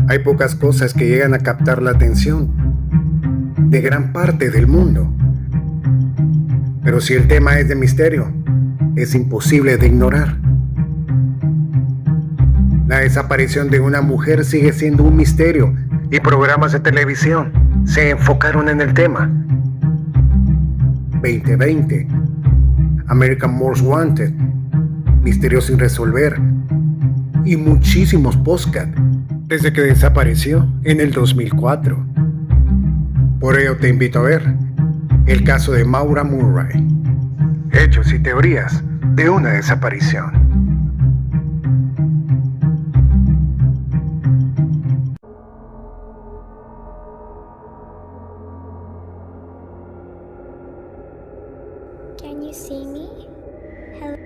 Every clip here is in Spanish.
Hay pocas cosas que llegan a captar la atención de gran parte del mundo. Pero si el tema es de misterio, es imposible de ignorar. La desaparición de una mujer sigue siendo un misterio y programas de televisión se enfocaron en el tema. 2020, American Most Wanted, Misterio sin resolver y muchísimos podcasts desde que desapareció en el 2004. Por ello te invito a ver el caso de Maura Murray. Hechos y teorías de una desaparición. Can you see me? Hello.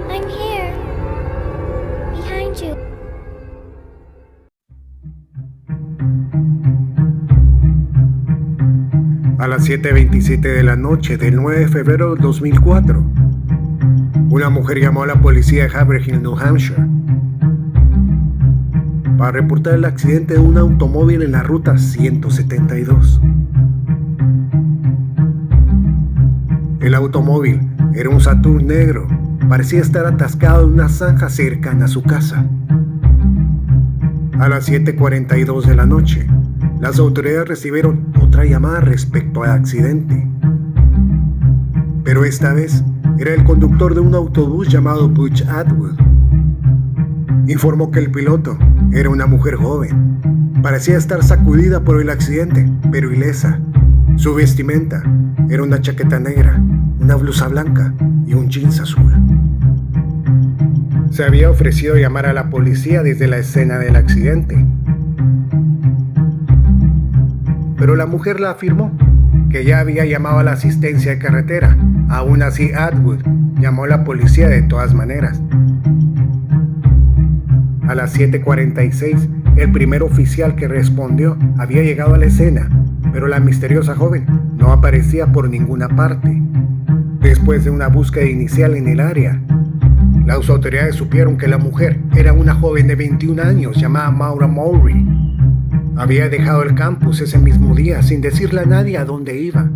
I'm here. Behind you. A las 7:27 de la noche del 9 de febrero del 2004, una mujer llamó a la policía de Haverhill, New Hampshire, para reportar el accidente de un automóvil en la ruta 172. El automóvil era un Saturn negro, parecía estar atascado en una zanja cercana a su casa. A las 7:42 de la noche, las autoridades recibieron otra llamada respecto al accidente. Pero esta vez era el conductor de un autobús llamado Butch Atwood. Informó que el piloto era una mujer joven. Parecía estar sacudida por el accidente, pero ilesa. Su vestimenta era una chaqueta negra, una blusa blanca y un jeans azul. Se había ofrecido llamar a la policía desde la escena del accidente, pero la mujer la afirmó que ya había llamado a la asistencia de carretera. Aún así, Atwood llamó a la policía de todas maneras. A las 7:46, el primer oficial que respondió había llegado a la escena, pero la misteriosa joven no aparecía por ninguna parte. Después de una búsqueda inicial en el área, las autoridades supieron que la mujer era una joven de 21 años llamada Maura Murray. Había dejado el campus ese mismo día sin decirle a nadie a dónde iba.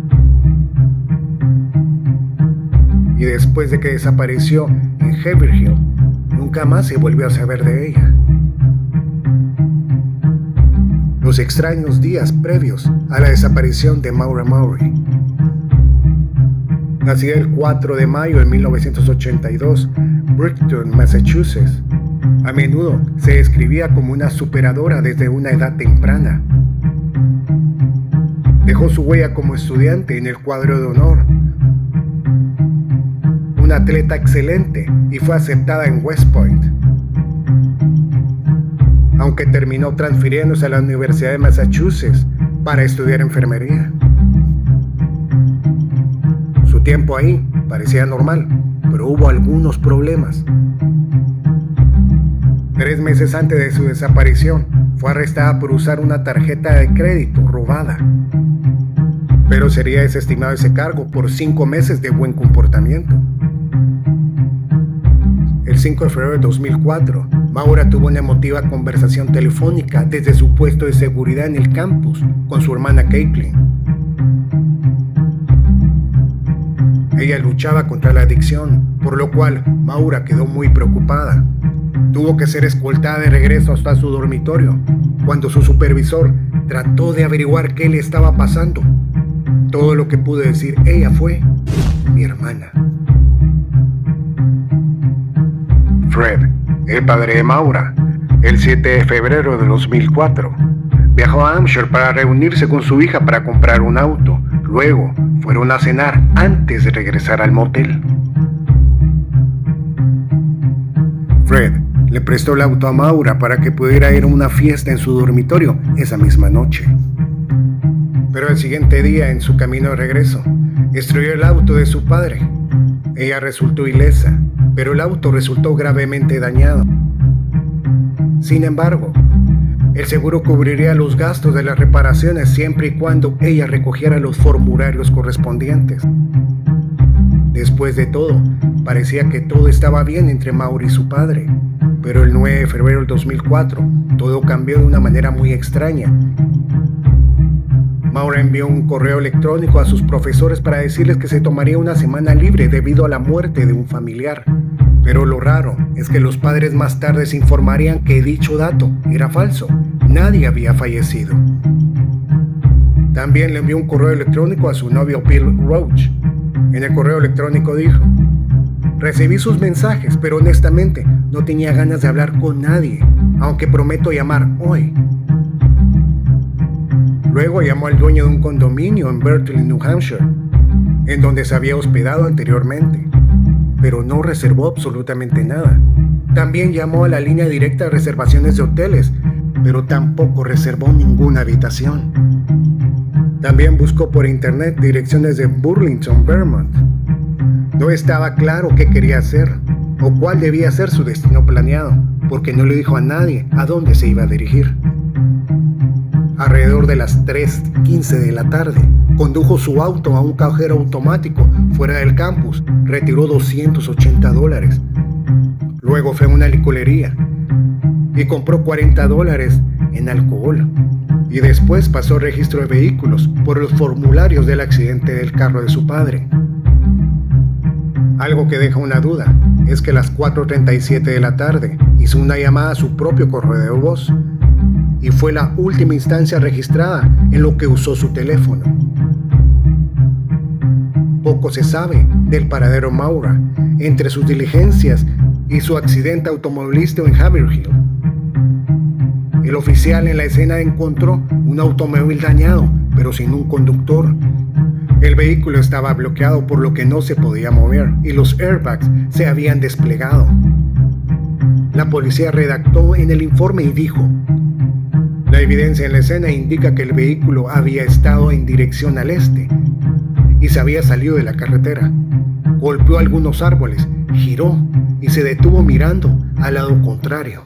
Y después de que desapareció en Haverhill, nunca más se volvió a saber de ella. Los extraños días previos a la desaparición de Maura Murray. Nacida el 4 de mayo de 1982, Brighton, Massachusetts. A menudo se describía como una superadora desde una edad temprana. Dejó su huella como estudiante en el cuadro de honor. Una atleta excelente y fue aceptada en West Point, aunque terminó transfiriéndose a la Universidad de Massachusetts para estudiar enfermería. Su tiempo ahí parecía normal, pero hubo algunos problemas. 3 meses antes de su desaparición, fue arrestada por usar una tarjeta de crédito robada, pero sería desestimado ese cargo por 5 meses de buen comportamiento. El 5 de febrero de 2004, Maura tuvo una emotiva conversación telefónica desde su puesto de seguridad en el campus con su hermana Caitlin. Ella luchaba contra la adicción, por lo cual Maura quedó muy preocupada. Tuvo que ser escoltada de regreso hasta su dormitorio, cuando su supervisor trató de averiguar qué le estaba pasando. Todo lo que pudo decir ella fue: mi hermana. Fred, el padre de Maura, el 7 de febrero de 2004, viajó a Hampshire para reunirse con su hija para comprar un auto. Luego fueron a cenar antes de regresar al motel. Fred le prestó el auto a Maura para que pudiera ir a una fiesta en su dormitorio esa misma noche. Pero el siguiente día, en su camino de regreso, estrelló el auto de su padre. Ella resultó ilesa. pero el auto resultó gravemente dañado. Sin embargo, el seguro cubriría los gastos de las reparaciones siempre y cuando ella recogiera los formularios correspondientes. Después de todo, parecía que todo estaba bien entre Maura y su padre, pero el 9 de febrero del 2004, todo cambió de una manera muy extraña. Maura envió un correo electrónico a sus profesores para decirles que se tomaría una semana libre debido a la muerte de un familiar. Pero lo raro es que los padres más tarde se informarían que dicho dato era falso. Nadie había fallecido. También le envió un correo electrónico a su novio Bill Roach. En el correo electrónico dijo: recibí sus mensajes, pero honestamente no tenía ganas de hablar con nadie, aunque prometo llamar hoy. Luego llamó al dueño de un condominio en Berkeley, New Hampshire, en donde se había hospedado anteriormente, pero no reservó absolutamente nada. También llamó a la línea directa de reservaciones de hoteles, pero tampoco reservó ninguna habitación. También buscó por internet direcciones de Burlington, Vermont. No estaba claro qué quería hacer o cuál debía ser su destino planeado, porque no le dijo a nadie a dónde se iba a dirigir. Alrededor de las 3:15 de la tarde, condujo su auto a un cajero automático fuera del campus, retiró $280. Luego fue a una licorería y compró $40 en alcohol. Y después pasó registro de vehículos por los formularios del accidente del carro de su padre. Algo que deja una duda es que a las 4:37 de la tarde hizo una llamada a su propio correo de voz y fue la última instancia registrada en lo que usó su teléfono. Poco se sabe del paradero Maura entre sus diligencias y su accidente automovilístico en Haverhill. El oficial en la escena encontró un automóvil dañado, pero sin un conductor. El vehículo estaba bloqueado por lo que no se podía mover y los airbags se habían desplegado. La policía redactó en el informe y dijo: la evidencia en la escena indica que el vehículo había estado en dirección al este y se había salido de la carretera. Golpeó algunos árboles, giró y se detuvo mirando al lado contrario.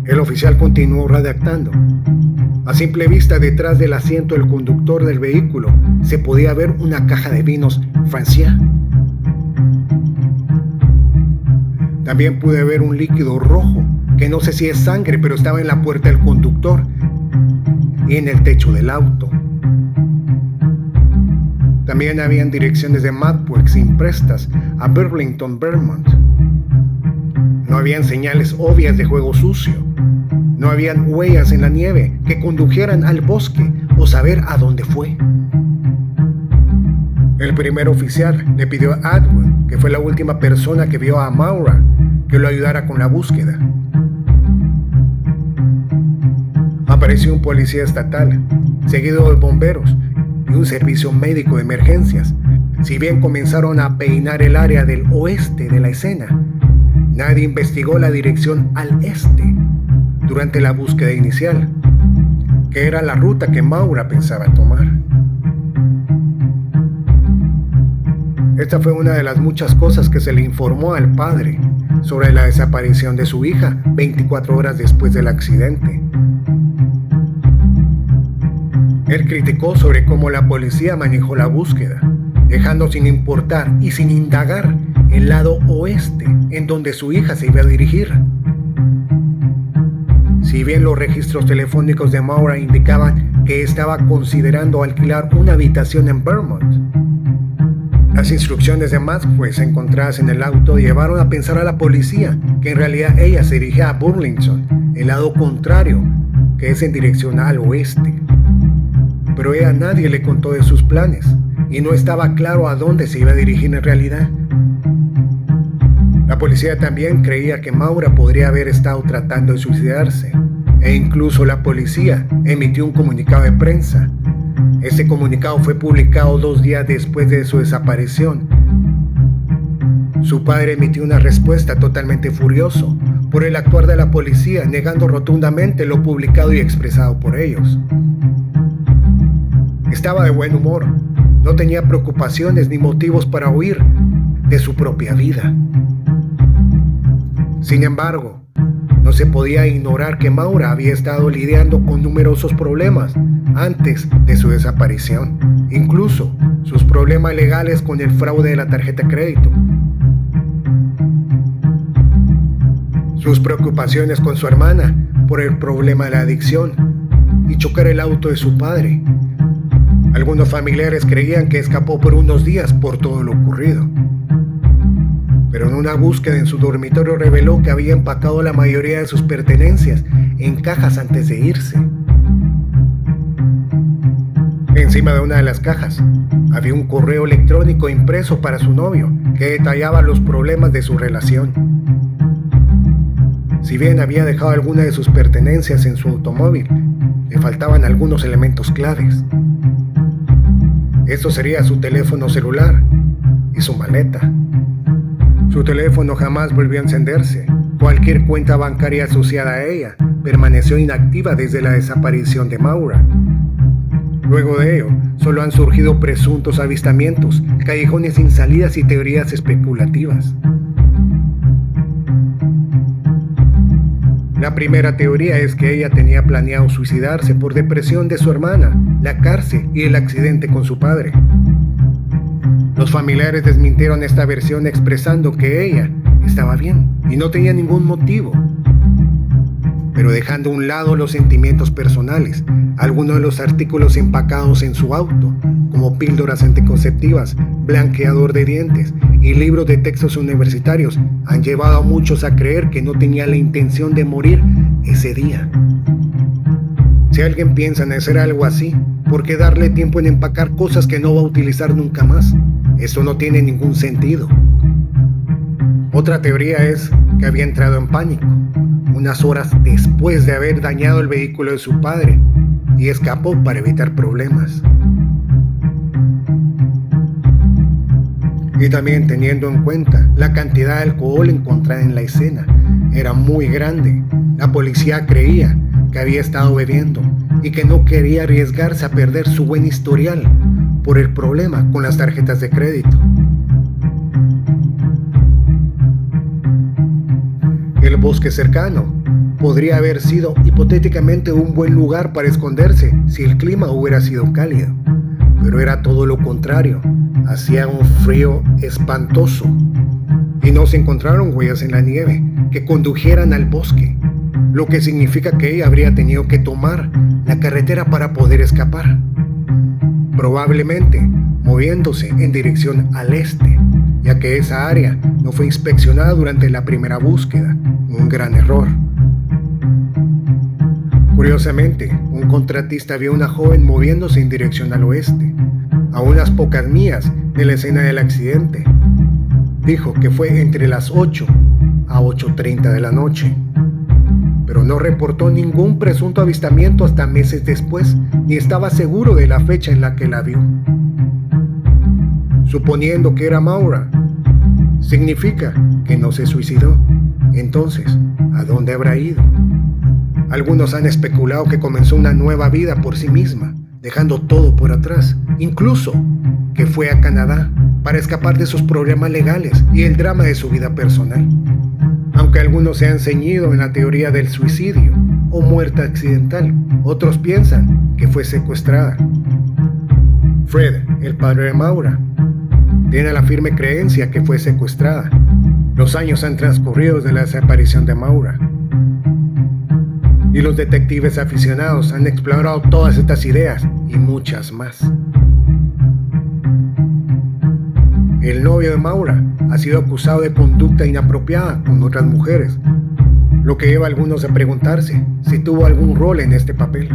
El oficial continuó redactando. A simple vista, detrás del asiento del conductor del vehículo se podía ver una caja de vinos Francia. También pude ver un líquido rojo, que no sé si es sangre, pero estaba en la puerta del conductor y en el techo del auto. También habían direcciones de Mapworks imprestas a Burlington, Vermont. No habían señales obvias de juego sucio. No habían huellas en la nieve que condujeran al bosque o saber a dónde fue. El primer oficial le pidió a Atwood, que fue la última persona que vio a Maura, que lo ayudara con la búsqueda. Apareció un policía estatal, seguido de bomberos y un servicio médico de emergencias. Si bien comenzaron a peinar el área del oeste de la escena, nadie investigó la dirección al este durante la búsqueda inicial, que era la ruta que Maura pensaba tomar. Esta fue una de las muchas cosas que se le informó al padre sobre la desaparición de su hija 24 horas después del accidente. Él criticó sobre cómo la policía manejó la búsqueda, dejando sin importar y sin indagar el lado oeste en donde su hija se iba a dirigir. Si bien los registros telefónicos de Maura indicaban que estaba considerando alquilar una habitación en Vermont, las instrucciones de Mapworks encontradas en el auto llevaron a pensar a la policía que en realidad ella se dirigía a Burlington, el lado contrario, que es en dirección al oeste. Pero ella a nadie le contó de sus planes y no estaba claro a dónde se iba a dirigir en realidad. La policía también creía que Maura podría haber estado tratando de suicidarse, e incluso la policía emitió un comunicado de prensa. Este comunicado fue publicado 2 días después de su desaparición. Su padre emitió una respuesta totalmente furioso por el actuar de la policía, negando rotundamente lo publicado y expresado por ellos. Estaba de buen humor, no tenía preocupaciones ni motivos para huir de su propia vida. Sin embargo, no se podía ignorar que Maura había estado lidiando con numerosos problemas antes de su desaparición, incluso sus problemas legales con el fraude de la tarjeta de crédito, sus preocupaciones con su hermana por el problema de la adicción y chocar el auto de su padre. Algunos familiares creían que escapó por unos días por todo lo ocurrido, pero en una búsqueda en su dormitorio reveló que había empacado la mayoría de sus pertenencias en cajas antes de irse. Encima de una de las cajas había un correo electrónico impreso para su novio que detallaba los problemas de su relación. Si bien había dejado algunas de sus pertenencias en su automóvil, le faltaban algunos elementos claves. Esto sería su teléfono celular y su maleta. Su teléfono jamás volvió a encenderse. Cualquier cuenta bancaria asociada a ella permaneció inactiva desde la desaparición de Maura. Luego de ello, solo han surgido presuntos avistamientos, callejones sin salidas y teorías especulativas. La primera teoría es que ella tenía planeado suicidarse por depresión de su hermana, la cárcel y el accidente con su padre. Los familiares desmintieron esta versión expresando que ella estaba bien y no tenía ningún motivo. Pero dejando a un lado los sentimientos personales, algunos de los artículos empacados en su auto, como píldoras anticonceptivas, blanqueador de dientes y libros de textos universitarios, han llevado a muchos a creer que no tenía la intención de morir ese día. Si alguien piensa en hacer algo así, ¿por qué darle tiempo en empacar cosas que no va a utilizar nunca más? Eso no tiene ningún sentido. Otra teoría es que había entrado en pánico unas horas después de haber dañado el vehículo de su padre y escapó para evitar problemas. Y también teniendo en cuenta la cantidad de alcohol encontrada en la escena, era muy grande. La policía creía que había estado bebiendo y que no quería arriesgarse a perder su buen historial por el problema con las tarjetas de crédito. El bosque cercano podría haber sido hipotéticamente un buen lugar para esconderse si el clima hubiera sido cálido, pero era todo lo contrario. Hacía un frío espantoso y no se encontraron huellas en la nieve que condujeran al bosque, lo que significa que ella habría tenido que tomar la carretera para poder escapar, probablemente moviéndose en dirección al este, ya que esa área no fue inspeccionada durante la primera búsqueda, un gran error. Curiosamente, un contratista vio a una joven moviéndose en dirección al oeste, a unas pocas millas de la escena del accidente. Dijo que fue entre las 8 a 8:30 de la noche, pero no reportó ningún presunto avistamiento hasta meses después, ni estaba seguro de la fecha en la que la vio. Suponiendo que era Maura, significa que no se suicidó. Entonces, ¿a dónde habrá ido? Algunos han especulado que comenzó una nueva vida por sí misma, dejando todo por atrás, incluso que fue a Canadá para escapar de sus problemas legales y el drama de su vida personal. Aunque algunos se han ceñido en la teoría del suicidio o muerte accidental, otros piensan que fue secuestrada. Fred, el padre de Maura, tiene la firme creencia que fue secuestrada. Los años han transcurrido desde la desaparición de Maura, y los detectives aficionados han explorado todas estas ideas y muchas más. El novio de Maura ha sido acusado de conducta inapropiada con otras mujeres, lo que lleva a algunos a preguntarse si tuvo algún rol en este papel.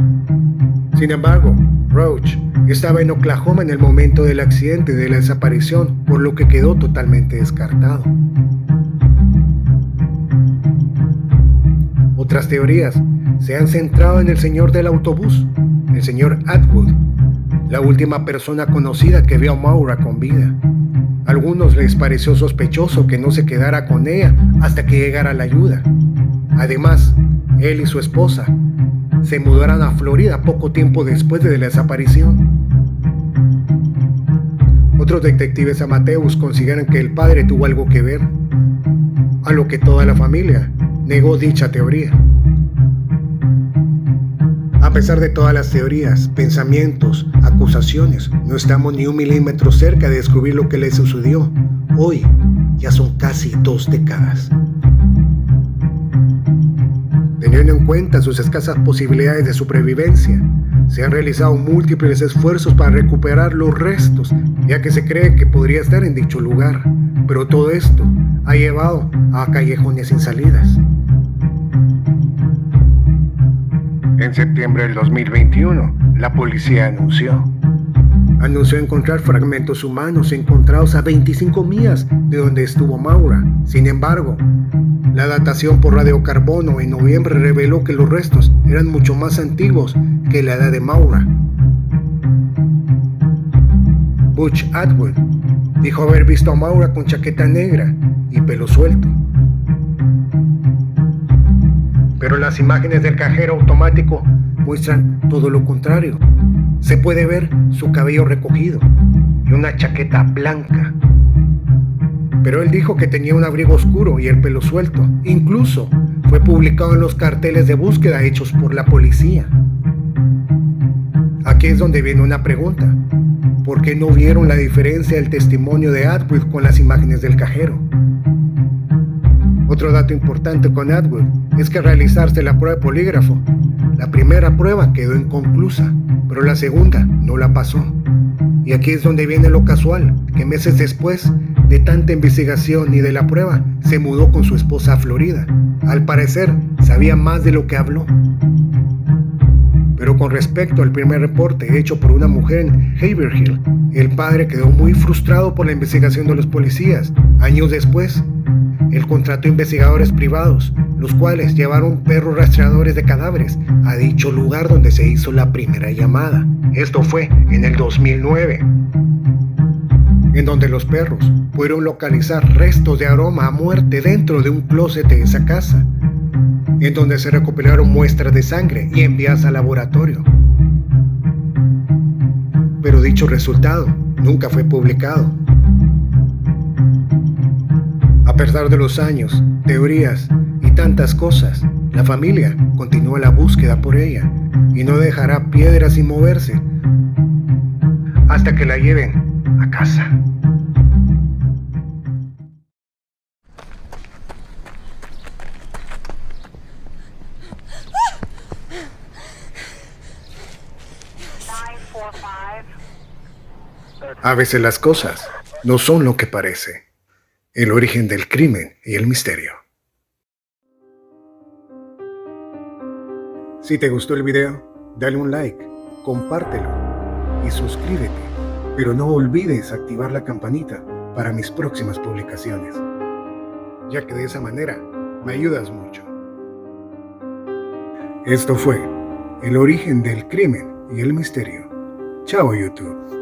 Sin embargo, Roach estaba en Oklahoma en el momento del accidente y de la desaparición, por lo que quedó totalmente descartado. Otras teorías se han centrado en el señor del autobús, el señor Atwood, la última persona conocida que vio a Maura con vida. A algunos les pareció sospechoso que no se quedara con ella hasta que llegara la ayuda. Además, él y su esposa se mudaron a Florida poco tiempo después de la desaparición. Otros detectives amateurs consideran que el padre tuvo algo que ver, a lo que toda la familia negó dicha teoría. A pesar de todas las teorías, pensamientos, acusaciones, no estamos ni un milímetro cerca de descubrir lo que le sucedió. Hoy ya son casi 2 décadas. Teniendo en cuenta sus escasas posibilidades de supervivencia, se han realizado múltiples esfuerzos para recuperar los restos, ya que se cree que podría estar en dicho lugar, pero todo esto ha llevado a callejones sin salidas. En septiembre del 2021, la policía anunció encontrar fragmentos humanos encontrados a 25 millas de donde estuvo Maura. Sin embargo, la datación por radiocarbono en noviembre reveló que los restos eran mucho más antiguos que la edad de Maura. Butch Atwood dijo haber visto a Maura con chaqueta negra y pelo suelto. Pero las imágenes del cajero automático muestran todo lo contrario. Se puede ver su cabello recogido y una chaqueta blanca. Pero él dijo que tenía un abrigo oscuro y el pelo suelto. Incluso fue publicado en los carteles de búsqueda hechos por la policía. Aquí es donde viene una pregunta. ¿Por qué no vieron la diferencia del testimonio de Atwood con las imágenes del cajero? Otro dato importante con Atwood es que al realizarse la prueba de polígrafo, la primera prueba quedó inconclusa, pero la segunda no la pasó. Y aquí es donde viene lo casual, que meses después de tanta investigación y de la prueba, se mudó con su esposa a Florida. Al parecer, sabía más de lo que habló. Pero con respecto al primer reporte hecho por una mujer en Haverhill, el padre quedó muy frustrado por la investigación de los policías. Años después, él contrató investigadores privados, los cuales llevaron perros rastreadores de cadáveres a dicho lugar donde se hizo la primera llamada. Esto fue en el 2009, en donde los perros pudieron localizar restos de aroma a muerte dentro de un closet de esa casa, en donde se recopilaron muestras de sangre y enviadas al laboratorio. Pero dicho resultado nunca fue publicado. A pesar de los años, teorías y tantas cosas, la familia continúa la búsqueda por ella y no dejará piedra sin moverse hasta que la lleven a casa. A veces las cosas no son lo que parece. El origen del crimen y el misterio. Si te gustó el video, dale un like, compártelo y suscríbete. Pero no olvides activar la campanita para mis próximas publicaciones, ya que de esa manera me ayudas mucho. Esto fue El origen del crimen y el misterio. Chao, YouTube.